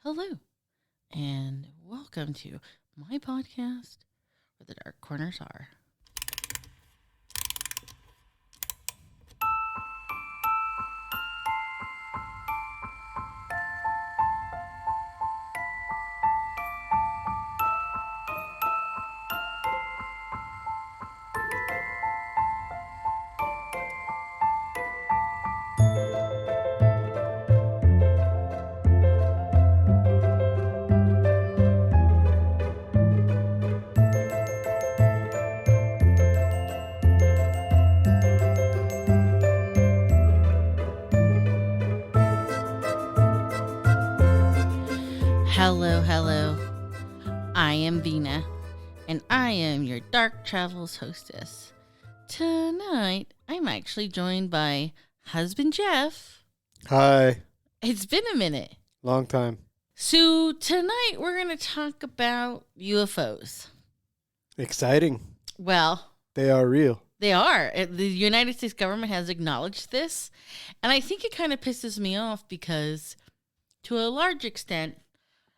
Hello, and welcome to my podcast where the dark corners are. Hello. I am Vina, and I am your Dark Travels hostess. Tonight, I'm actually joined by husband Jeff. Hi. It's been a minute. Long time. So, tonight, we're going to talk about UFOs. Exciting. Well, They are real. they are. The United States government has acknowledged this, and I think it kind of pisses me off because, to a large extent,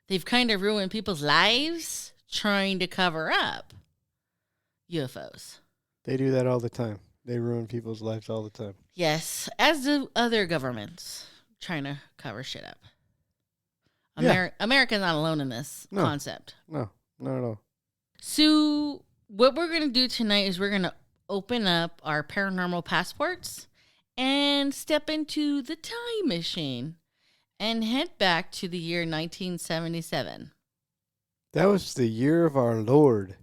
they've kind of ruined people's lives trying to cover up UFOs. They do that all the time. They ruin people's lives all the time. Yes, as do other governments trying to cover shit up. Yeah. America's not alone in this No. concept. No, not at all. So, what we're going to do tonight is we're going to open up our paranormal passports and step into the time machine and head back to the year 1977. That was the year of our Lord.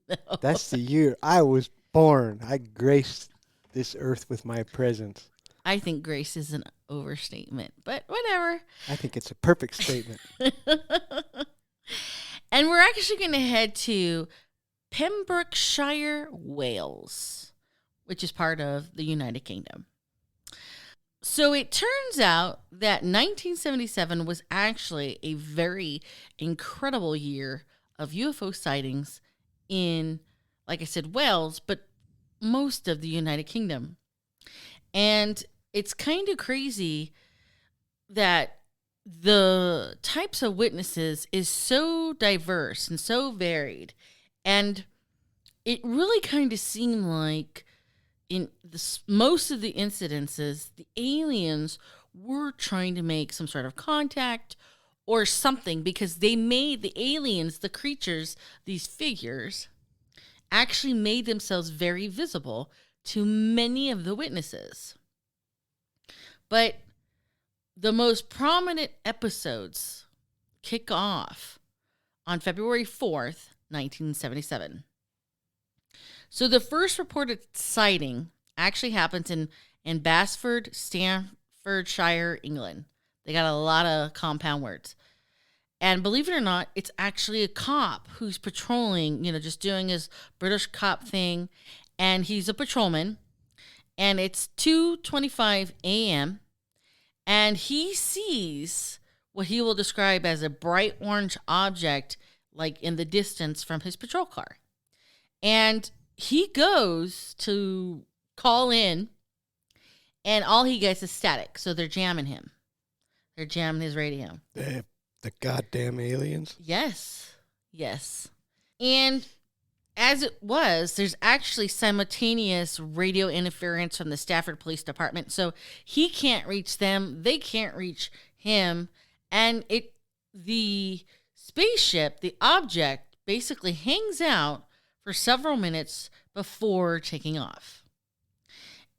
No. That's the year I was born. I graced this earth with my presence. I think grace is an overstatement, but whatever. I think it's a perfect statement. And we're actually going to head to Pembrokeshire, Wales, which is part of the United Kingdom. So it turns out that 1977 was actually a very incredible year of UFO sightings in, like I said, Wales, but most of the United Kingdom. And it's kind of crazy that the types of witnesses is so diverse and so varied. And it really kind of seemed like in most of the incidences, the aliens were trying to make some sort of contact or something because they made the aliens, the creatures, these figures, actually made themselves very visible to many of the witnesses. But the most prominent episodes kick off on February 4th, 1977. So the first reported sighting actually happens in Basford, Staffordshire, England. They got a lot of compound words. And believe it or not, it's actually a cop who's patrolling, just doing his British cop thing. And he's a patrolman. And it's 2:25 a.m. And he sees what he will describe as a bright orange object, like in the distance from his patrol car. And he goes to call in, and all he gets is static. So they're jamming him. They're jamming his radio. The goddamn aliens. Yes. And as it was, there's actually simultaneous radio interference from the Stafford Police Department. So he can't reach them. They can't reach him. And the spaceship, the object, basically hangs out for several minutes before taking off.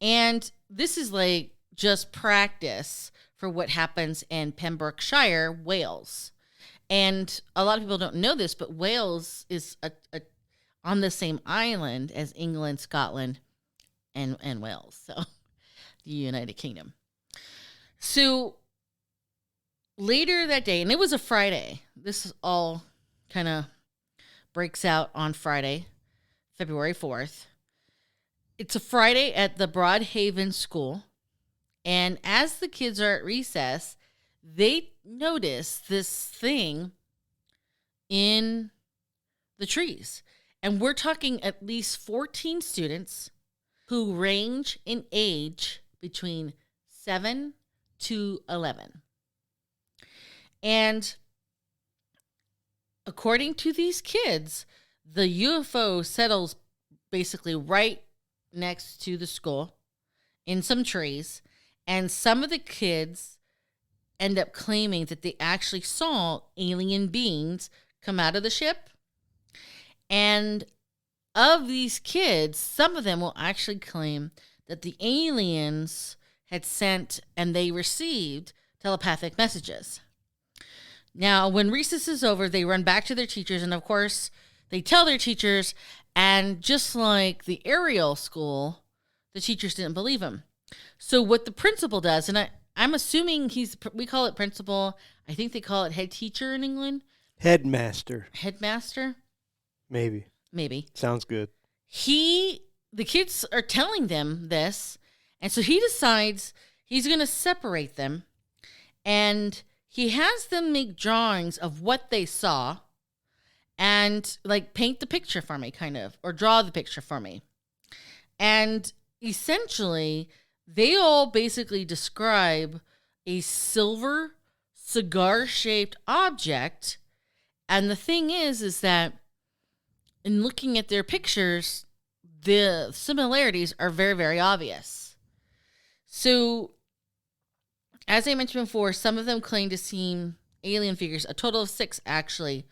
And this is like just practice for what happens in Pembrokeshire, Wales. And a lot of people don't know this, but Wales is on the same island as England, Scotland, and Wales. So the United Kingdom. So later that day, and it was a Friday. This all kind of breaks out on Friday, February 4th. It's a Friday at the Broadhaven School. And as the kids are at recess, they notice this thing in the trees. And we're talking at least 14 students who range in age between 7 to 11. And according to these kids, the UFO settles basically right next to the school in some trees. And some of the kids end up claiming that they actually saw alien beings come out of the ship. And of these kids, some of them will actually claim that the aliens had sent and they received telepathic messages. Now, when recess is over, they run back to their teachers, and of course, they tell their teachers, and just like the Ariel school, the teachers didn't believe them. So what the principal does, and I'm assuming we call it principal, I think they call it head teacher in England. Headmaster. Headmaster? Maybe. Sounds good. The kids are telling them this, and so he decides he's going to separate them, and he has them make drawings of what they saw and like paint the picture for me, kind of, or draw the picture for me. And essentially, they all basically describe a silver cigar-shaped object. And the thing is that in looking at their pictures, the similarities are very, very obvious. So, as I mentioned before, some of them claim to see alien figures. A total of 6 actually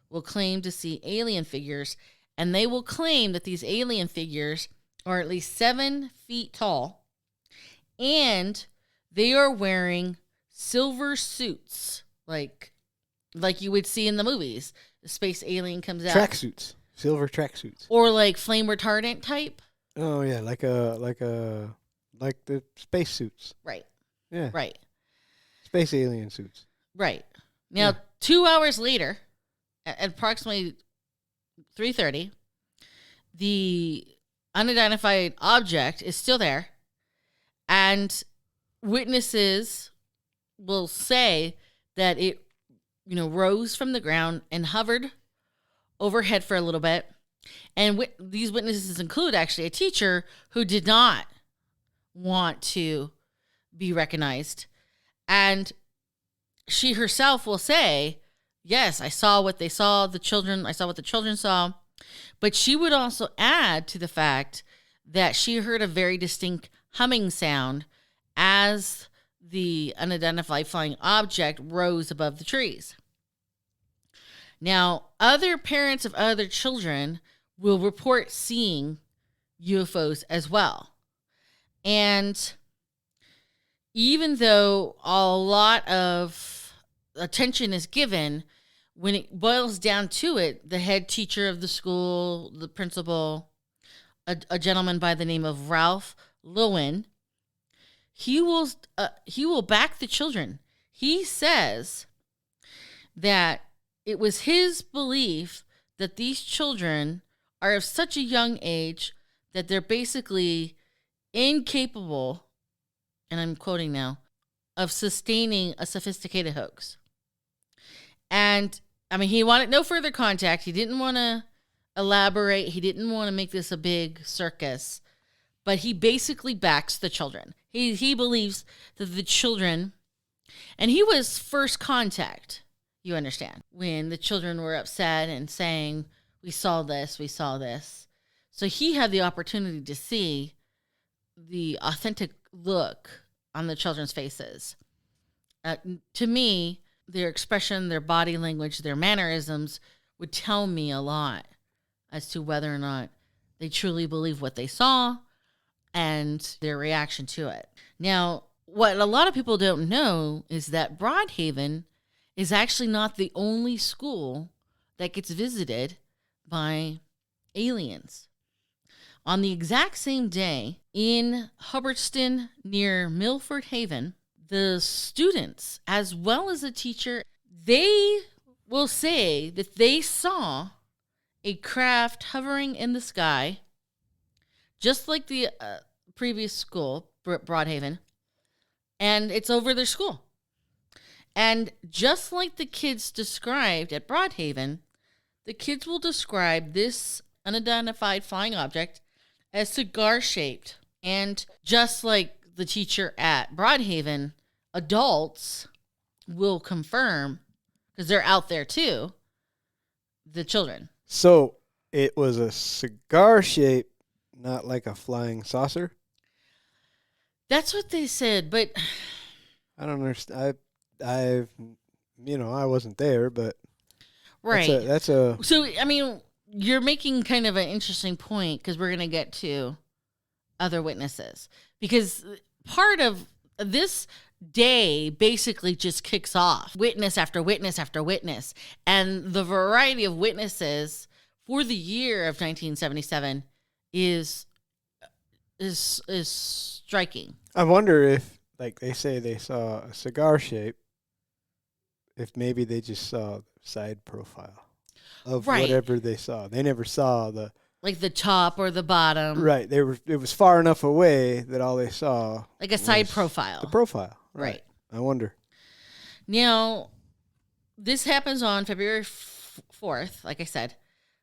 will claim to see alien figures. And they will claim that these alien figures are at least 7 feet tall. And they are wearing silver suits, like you would see in the movies. The space alien comes out. Tracksuits. Silver tracksuits. Or like flame retardant type. Oh, yeah. Like the space suits. Right. Yeah. Right. Space alien suits. Right. Now, 2 hours later, at approximately 3:30, the unidentified object is still there, and witnesses will say that it, rose from the ground and hovered overhead for a little bit. And these witnesses include actually a teacher who did not want to be recognized. And she herself will say, yes, I saw what they saw, I saw what the children saw. But she would also add to the fact that she heard a very distinct humming sound as the unidentified flying object rose above the trees. Now, other parents of other children will report seeing UFOs as well. And even though a lot of attention is given, when it boils down to it, the head teacher of the school, the principal, a gentleman by the name of Ralph Lewin, he will back the children. He says that it was his belief that these children are of such a young age that they're basically incapable, and I'm quoting now, of sustaining a sophisticated hoax. And, he wanted no further contact. He didn't want to elaborate. He didn't want to make this a big circus. But he basically backs the children. He believes that the children, and he was first contact, you understand, when the children were upset and saying, we saw this. So he had the opportunity to see the authentic look on the children's faces. To me, their expression, their body language, their mannerisms would tell me a lot as to whether or not they truly believe what they saw and their reaction to it. Now, what a lot of people don't know is that Broadhaven is actually not the only school that gets visited by aliens. On the exact same day, in Hubbardston near Milford Haven, the students, as well as the teacher, they will say that they saw a craft hovering in the sky, just like the previous school, Broadhaven, and it's over their school. And just like the kids described at Broadhaven, the kids will describe this unidentified flying object as cigar-shaped. And just like the teacher at Broadhaven, adults will confirm because they're out there too, the children. So it was a cigar shape, not like a flying saucer. That's what they said, but I don't understand. I wasn't there, but right. That's a. So I mean, you're making kind of an interesting point because we're gonna get to other witnesses, because part of this day basically just kicks off witness after witness after witness, and the variety of witnesses for the year of 1977 is striking. I wonder if, like they say, they saw a cigar shape. If maybe they just saw the side profile of whatever they saw. They never saw the top or the bottom. Right. It was far enough away that all they saw like a side profile. The profile. Right. I wonder. Now, this happens on February 4th, like I said.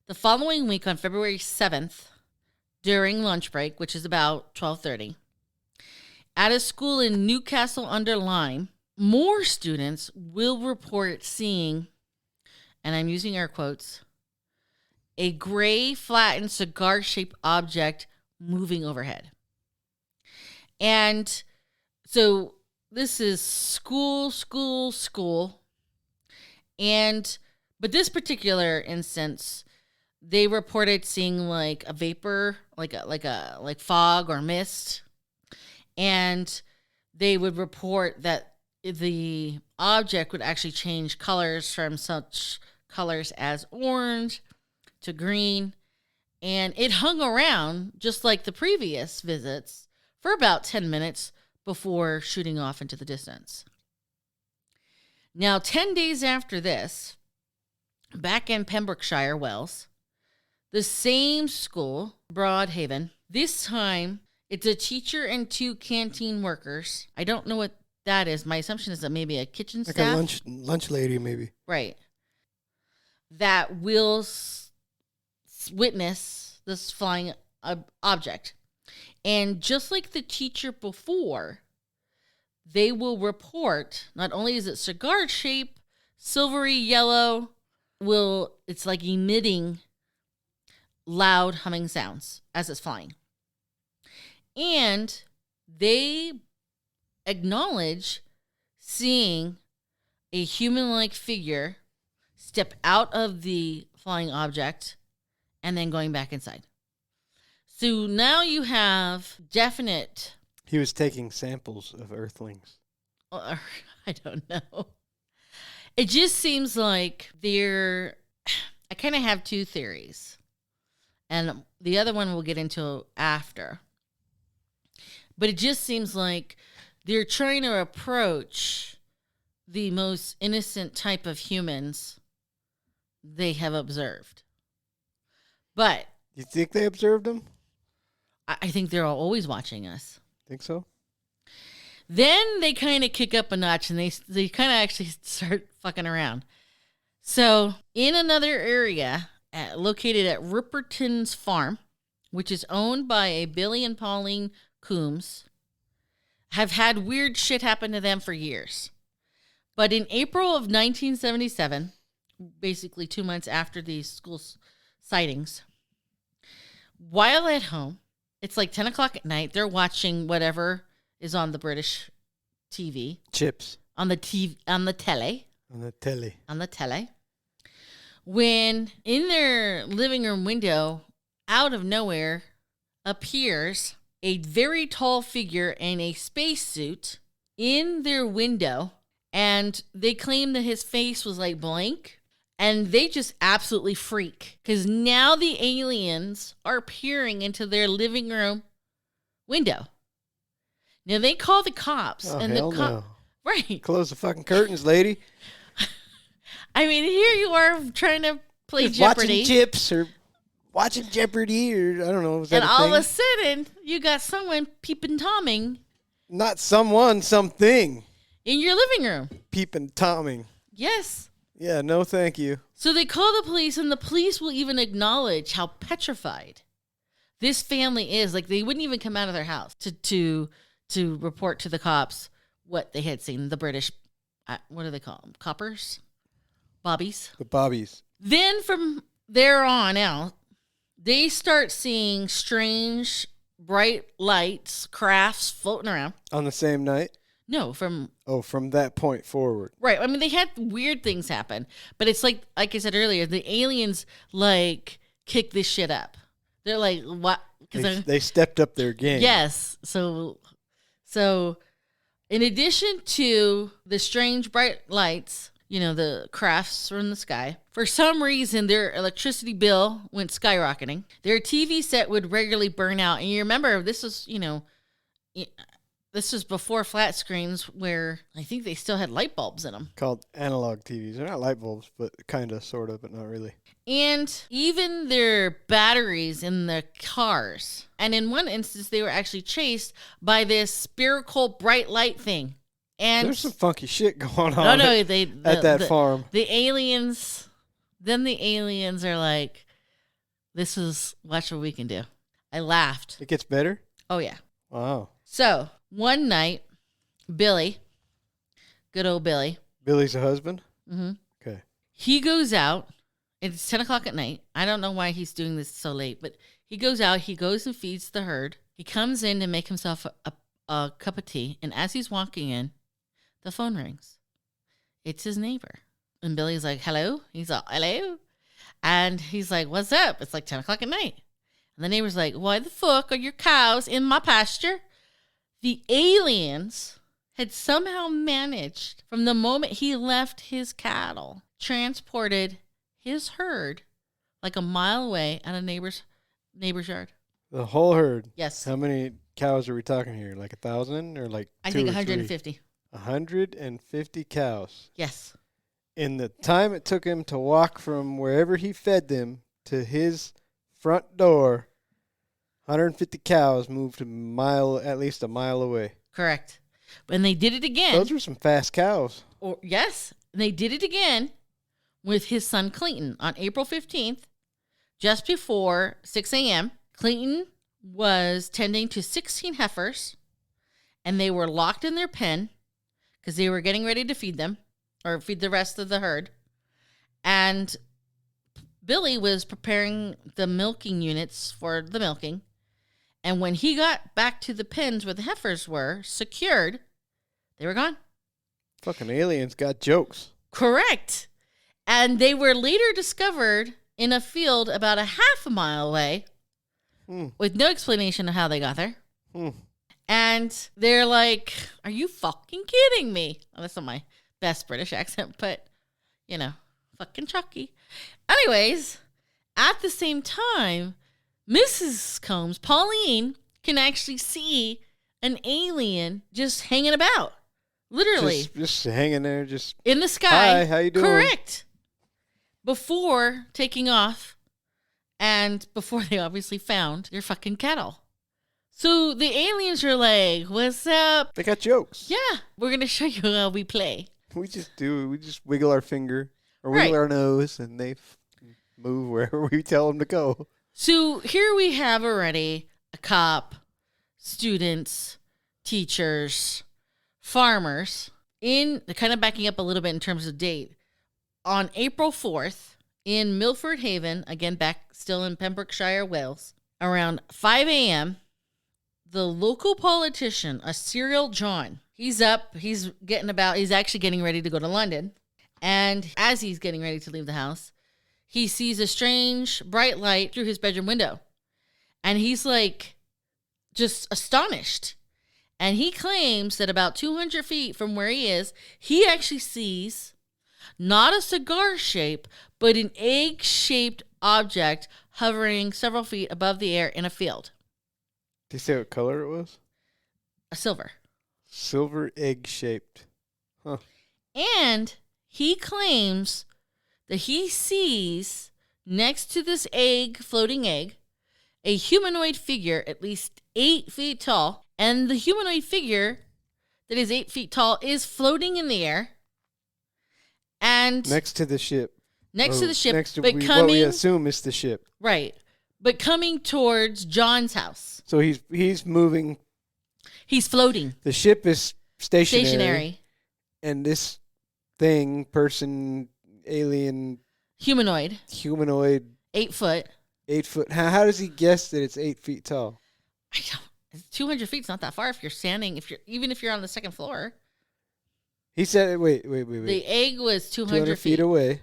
The following week on February 7th, during lunch break, which is about 12:30, at a school in Newcastle under Lyme, more students will report seeing, and I'm using air quotes, a gray, flattened, cigar-shaped object moving overhead. And so this is school. But this particular instance, they reported seeing like a vapor, like fog or mist. And they would report that the object would actually change colors from such colors as orange to green. And it hung around, just like the previous visits, for about 10 minutes before shooting off into the distance. Now, 10 days after this, back in Pembrokeshire, Wales, the same school, Broadhaven, this time it's a teacher and 2 canteen workers. I don't know what that is. My assumption is that maybe a kitchen staff. Like a lunch lady, maybe. Right. That will witness this flying object. And just like the teacher before, they will report, not only is it cigar shape, silvery yellow, it's like emitting loud humming sounds as it's flying. And they acknowledge seeing a human-like figure step out of the flying object and then going back inside. So now you have definite... He was taking samples of earthlings. I don't know. It just seems like I kind of have 2 theories. And the other one we'll get into after. But it just seems like they're trying to approach the most innocent type of humans they have observed. But... You think they observed them? I think they're always watching us. Think so? Then they kind of kick up a notch and they kind of actually start fucking around. So in another area located at Ripperton's Farm, which is owned by a Billy and Pauline Coombs, have had weird shit happen to them for years. But in April of 1977, basically 2 months after these school sightings, while at home, it's like 10 o'clock at night, they're watching whatever is on the British TV. Chips. On the telly. On the telly. When in their living room window, out of nowhere, appears a very tall figure in a spacesuit in their window. And they claim that his face was like blank. And they just absolutely freak. Because now the aliens are peering into their living room window. Now they call the cops. Oh, and hell no. Right. Close the fucking curtains, lady. I mean, here you are trying to play Jeopardy. Watching Chips or watching Jeopardy or I don't know. And all of a sudden, you got someone peeping Tomming. Not someone, something. In your living room. Peeping Tomming. Yes. Yeah, no thank you. So they call the police, and the police will even acknowledge how petrified this family is. Like, they wouldn't even come out of their house to report to the cops what they had seen. The British, what do they call them? Coppers? bobbies. The bobbies. Then from there on out, they start seeing strange, bright lights, crafts floating around. On the same night? No, from that point forward. Right. I mean, they had weird things happen, but it's like I said earlier, the aliens like kick this shit up. They're like, what? They stepped up their game. Yes. So in addition to the strange bright lights, the crafts from the sky, for some reason their electricity bill went skyrocketing. Their TV set would regularly burn out, and you remember this was, this was before flat screens where I think they still had light bulbs in them. Called analog TVs. They're not light bulbs, but kind of, sort of, but not really. And even their batteries in the cars. And in one instance, they were actually chased by this spherical bright light thing. And there's some funky shit going on at that farm. The aliens are like, watch what we can do. I laughed. It gets better? Oh, yeah. Wow. So, one night, Billy, good old Billy. Billy's a husband? Mm-hmm. Okay. He goes out. It's 10 o'clock at night. I don't know why he's doing this so late, but he goes out. He goes and feeds the herd. He comes in to make himself a cup of tea. And as he's walking in, the phone rings. It's his neighbor. And Billy's like, hello? He's like, hello? And he's like, what's up? It's like 10 o'clock at night. And the neighbor's like, why the fuck are your cows in my pasture? The aliens had somehow managed, from the moment he left his cattle, transported his herd like a mile away at a neighbor's yard. The whole herd? Yes. How many cows are we talking here? Like 1,000 or like I think 150. 150 cows. Yes. In the time it took him to walk from wherever he fed them to his front door, 150 cows moved at least a mile away. Correct. And they did it again. Those were some fast cows. Yes. And they did it again with his son Clayton on April 15th, just before 6 a.m. Clayton was tending to 16 heifers, and they were locked in their pen because they were getting ready to feed them or feed the rest of the herd. And Billy was preparing the milking units for the milking. And when he got back to the pens where the heifers were secured, they were gone. Fucking aliens got jokes. Correct. And they were later discovered in a field about a half a mile away with no explanation of how they got there. And they're like, are you fucking kidding me? Well, that's not my best British accent, but, fucking Chucky. Anyways, at the same time, Mrs. Combs, Pauline, can actually see an alien just hanging about. Literally. Just hanging there, just in the sky. Hi, how you doing? Correct. Before taking off and before they obviously found their fucking cattle. So the aliens are like, what's up? They got jokes. Yeah. We're going to show you how we play. We just wiggle our finger or wiggle our nose and they move wherever we tell them to go. So here we have already a cop, students, teachers, farmers, kind of backing up a little bit in terms of date. On April 4th, in Milford Haven, again back still in Pembrokeshire, Wales, around 5 a.m., the local politician, a Cyril John, he's up, he's actually getting ready to go to London. And as he's getting ready to leave the house, he sees a strange bright light through his bedroom window. And he's like just astonished. And he claims that about 200 feet from where he is, he actually sees not a cigar shape, but an egg-shaped object hovering several feet above the air in a field. Did you say what color it was? A silver. Silver egg-shaped. Huh. And he claims that he sees next to this floating egg, a humanoid figure at least 8 feet tall. And the humanoid figure that is 8 feet tall is floating in the air. And next to the ship. Next to the ship. Next to what we assume is the ship. Right. But coming towards John's house. So he's moving. He's floating. The ship is stationary. And this person alien humanoid. 8 foot. 8 foot. How does he guess that it's 8 feet tall? I don't. 200 feet's not that far if you're standing. Even if you're on the second floor. He said, wait. The egg was 200 feet away,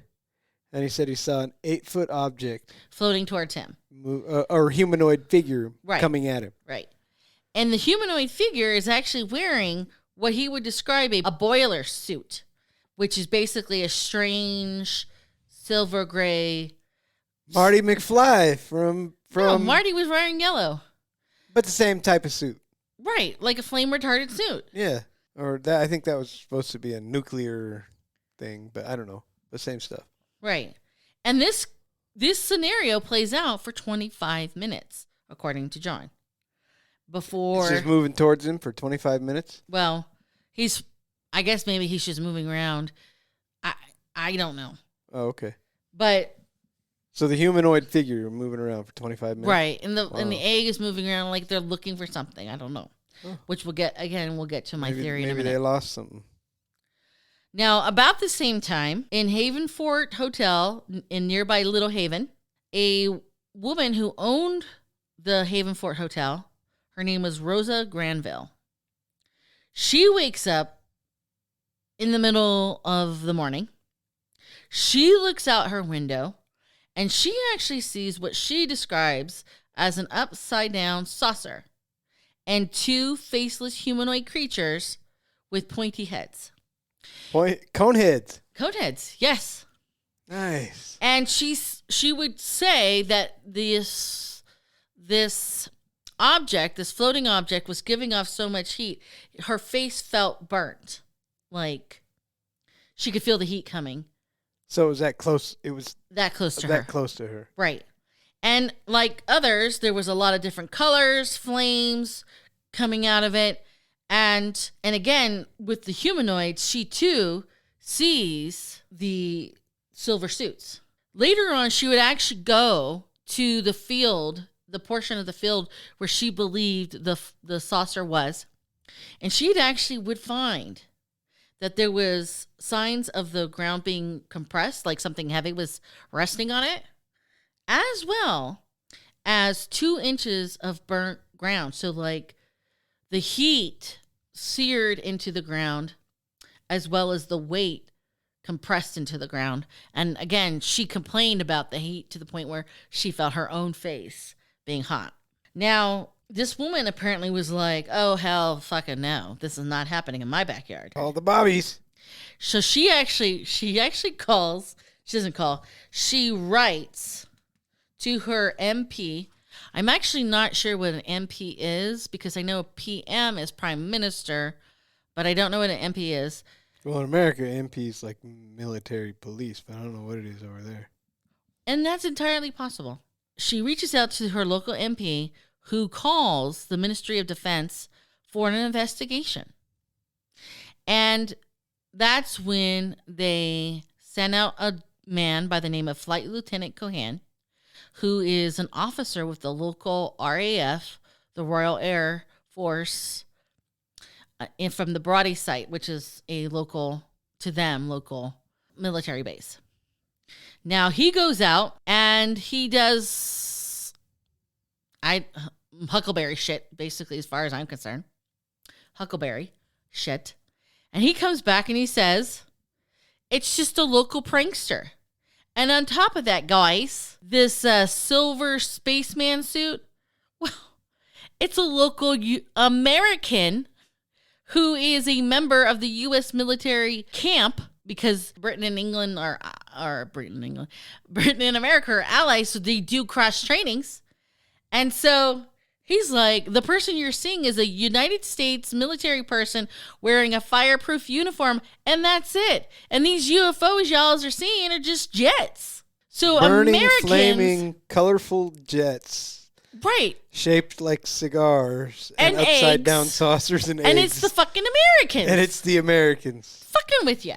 and he said he saw an 8-foot object floating towards him, or humanoid figure coming at him. Right, and the humanoid figure is actually wearing what he would describe a boiler suit, which is basically a strange silver gray. Marty McFly from. No, Marty was wearing yellow. But the same type of suit. Right, like a flame retardant suit. Yeah. Or that I think that was supposed to be a nuclear thing, but I don't know. The same stuff. Right. And this scenario plays out for 25 minutes, according to John. Before he's just moving towards him for 25 minutes? Well, I guess maybe he's just moving around. I don't know. Oh, okay. But so the humanoid figure moving around for 25 minutes. Right. And the egg is moving around like they're looking for something. I don't know. Oh. Which we'll get to my theory in a minute. Maybe they lost something. Now, about the same time, in Havenfort Hotel in nearby Little Haven, a woman who owned the Havenfort Hotel, her name was Rosa Granville. She wakes up in the middle of the morning. She looks out her window, and she actually sees what she describes as an upside-down saucer and 2 faceless humanoid creatures with pointy heads. Cone heads. Cone heads, yes. Nice. And she would say that this object, this floating object, was giving off so much heat, her face felt burnt. Like she could feel the heat coming. So it was that close. It was that close to her. That close to her. Right. And like others, there was a lot of different colors, flames coming out of it. And again, with the humanoids, she too sees the silver suits. Later on, she would actually go to the field, the portion of the field where she believed the saucer was. And she'd actually would find that there was signs of the ground being compressed, like something heavy was resting on it, as well as 2 inches of burnt ground. So like the heat seared into the ground, as well as the weight compressed into the ground. And again, she complained about the heat to the point where she felt her own face being hot. Now, this woman apparently was like, oh, hell fucking no. This is not happening in my backyard. All the bobbies. So she actually calls, she doesn't call, she writes to her MP. I'm actually not sure what an MP is because I know PM is Prime Minister, but I don't know what an MP is. Well, in America, MP is like military police, but I don't know what it is over there. And that's entirely possible. She reaches out to her local MP who calls the Ministry of Defense for an investigation. And that's when they sent out a man by the name of Flight Lieutenant Cohan, who is an officer with the local RAF, the Royal Air Force, from the Brody site, which is a local military base. Now he goes out and he does huckleberry shit, basically, as far as I'm concerned. Huckleberry shit. And he comes back and he says, it's just a local prankster. And on top of that, guys, this silver spaceman suit, well, it's a local American who is a member of the U.S. military camp, because Britain and America are allies, so they do cross trainings. And so he's like, the person you're seeing is a United States military person wearing a fireproof uniform, and that's it. And these UFOs y'all are seeing are just jets. So burning, Americans, flaming, colorful jets. Right. Shaped like cigars and upside down saucers and eggs. And it's the fucking Americans. And it's the Americans. Fucking with you.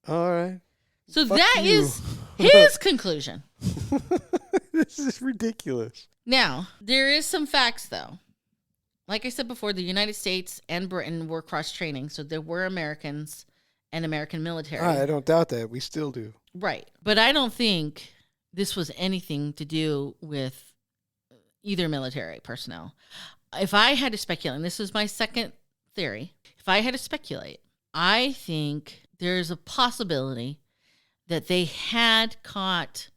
All right. So that is his conclusion. This is ridiculous. Now, there is some facts, though. Like I said before, the United States and Britain were cross-training, so there were Americans and American military. I don't doubt that. We still do. Right. But I don't think this was anything to do with either military personnel. If I had to speculate, and this is my second theory, if I had to speculate, I think there's a possibility that they had caught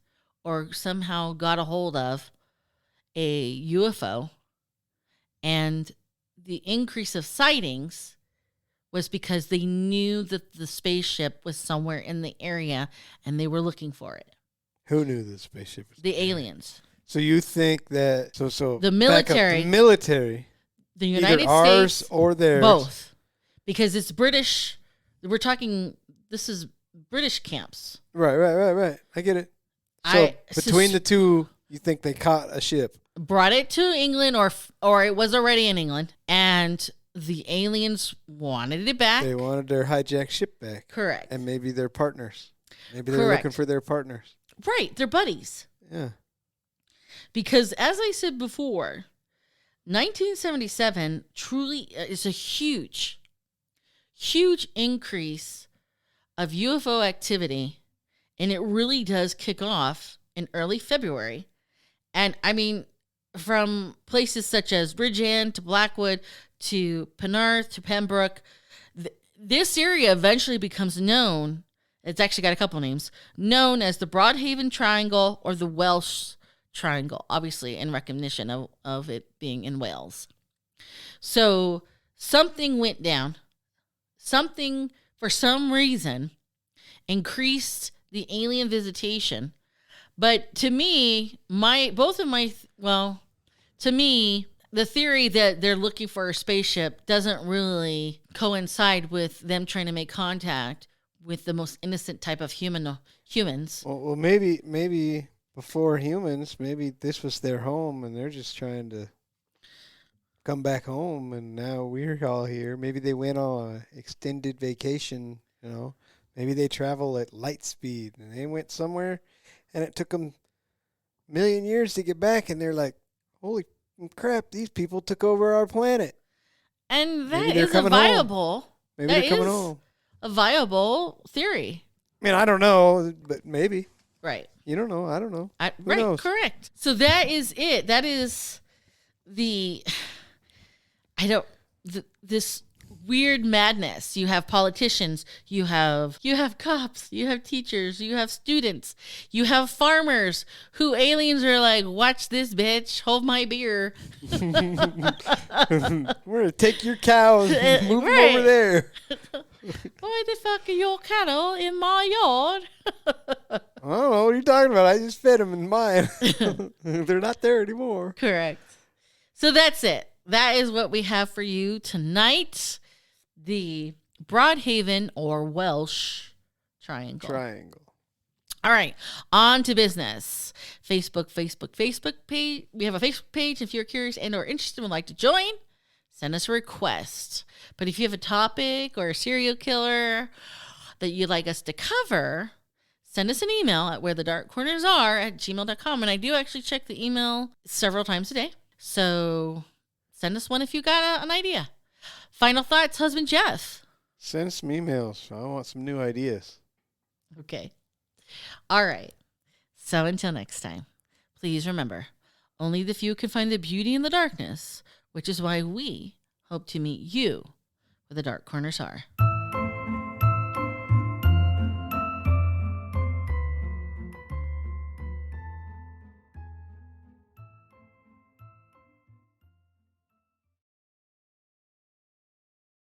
or somehow got a hold of a UFO, and the increase of sightings was because they knew that the spaceship was somewhere in the area and they were looking for it. Who knew the spaceship was the there? Aliens. So you think that the military, the United either ours States or theirs, both, because it's British. We're talking. This is British camps. Right. I get it. So between the two, you think they caught a ship, brought it to England, or it was already in England, and the aliens wanted it back. They wanted their hijacked ship back. Correct. And maybe their partners. Maybe they're looking for their partners. Right, they're buddies. Yeah. Because as I said before, 1977 truly is a huge increase of UFO activity, and it really does kick off in early February. And I mean, from places such as Bridgend to Blackwood to Penarth to Pembroke, this area eventually becomes known. It's actually got a couple names, known as the Broadhaven Triangle or the Welsh Triangle, obviously in recognition of it being in Wales. So something went down. Something, for some reason, increased the alien visitation. But to me, to me, the theory that they're looking for a spaceship doesn't really coincide with them trying to make contact with the most innocent type of humans. Well, maybe before humans, maybe this was their home and they're just trying to come back home, and now we're all here. Maybe they went on an extended vacation, Maybe they travel at light speed and they went somewhere and it took them a million years to get back, and they're like, holy crap, these people took over our planet. And that is a viable. Home. Maybe they're coming home. A viable theory. I mean, I don't know, but maybe. Right. You don't know. I don't know. Right. Knows? Correct. So that is it. That is this weird madness. You have politicians, you have cops, you have teachers, you have students, you have farmers who aliens are like, watch this, bitch, hold my beer. We're gonna take your cows and move them over there. Why the fuck are your cattle in my yard? I don't know what are you talking about. I just fed them in mine. They're not there anymore. Correct. So that's it. That is what we have for you tonight. The Broadhaven or Welsh Triangle. All right, on to business. Facebook page. We have a Facebook page. If you're curious and or interested and would like to join, send us a request. But if you have a topic or a serial killer that you'd like us to cover, send us an email at wherethedarkcornersare@gmail.com. And I do actually check the email several times a day. So send us one if you got an idea. Final thoughts, husband Jeff. Send some emails. I want some new ideas. Okay. All right. So until next time, please remember, only the few can find the beauty in the darkness, which is why we hope to meet you where the dark corners are.